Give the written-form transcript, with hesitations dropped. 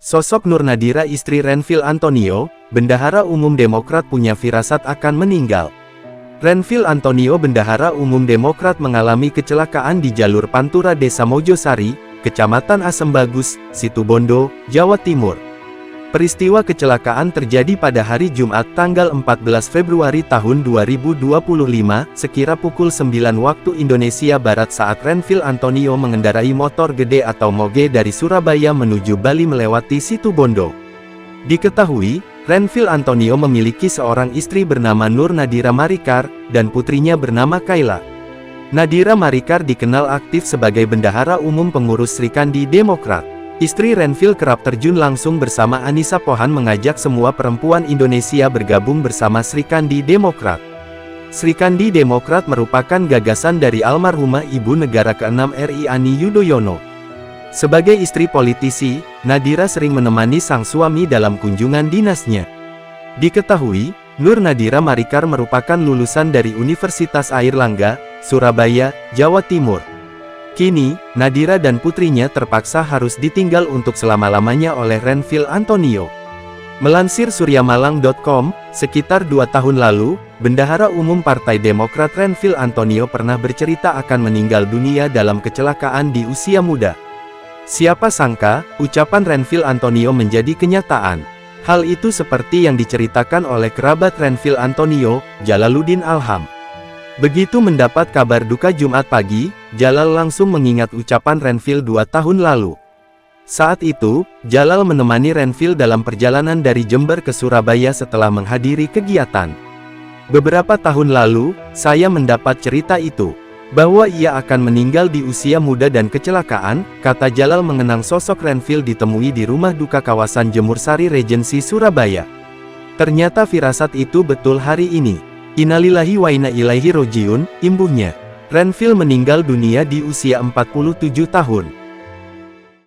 Sosok Nur Nadira istri Renvil Antonio, Bendahara Umum Demokrat punya firasat akan meninggal. Renvil Antonio Bendahara Umum Demokrat mengalami kecelakaan di jalur Pantura Desa Mojosari, Kecamatan Asem Bagus, Situbondo, Jawa Timur. Peristiwa kecelakaan terjadi pada hari Jumat tanggal 14 Februari tahun 2025, sekira pukul 9 waktu Indonesia Barat saat Renvil Antonio mengendarai motor gede atau moge dari Surabaya menuju Bali melewati Situbondo. Diketahui, Renvil Antonio memiliki seorang istri bernama Nur Nadira Marikar, dan putrinya bernama Kayla. Nadira Marikar dikenal aktif sebagai Bendahara Umum Pengurus Srikandi Demokrat. Istri Renvil kerap terjun langsung bersama Anissa Pohan mengajak semua perempuan Indonesia bergabung bersama Srikandi Demokrat. Srikandi Demokrat merupakan gagasan dari almarhumah Ibu Negara ke-6 RI Ani Yudhoyono. Sebagai istri politisi, Nadira sering menemani sang suami dalam kunjungan dinasnya. Diketahui, Nur Nadira Marikar merupakan lulusan dari Universitas Airlangga, Surabaya, Jawa Timur. Kini, Nadira dan putrinya terpaksa harus ditinggal untuk selama-lamanya oleh Renvil Antonio. Melansir suryamalang.com, sekitar 2 tahun lalu, Bendahara Umum Partai Demokrat Renvil Antonio pernah bercerita akan meninggal dunia dalam kecelakaan di usia muda. Siapa sangka, ucapan Renvil Antonio menjadi kenyataan. Hal itu seperti yang diceritakan oleh kerabat Renvil Antonio, Jalaluddin Alham. Begitu mendapat kabar duka Jumat pagi, Jalal langsung mengingat ucapan Renvil 2 tahun lalu. Saat itu, Jalal menemani Renvil dalam perjalanan dari Jember ke Surabaya setelah menghadiri kegiatan. Beberapa tahun lalu, saya mendapat cerita itu, bahwa ia akan meninggal di usia muda dan kecelakaan, kata Jalal mengenang sosok Renvil ditemui di rumah duka kawasan Jemursari Regency Surabaya. Ternyata firasat itu betul hari ini. Innalillahi wa inna ilaihi rojiun, imbuhnya. Renvil meninggal dunia di usia 47 tahun.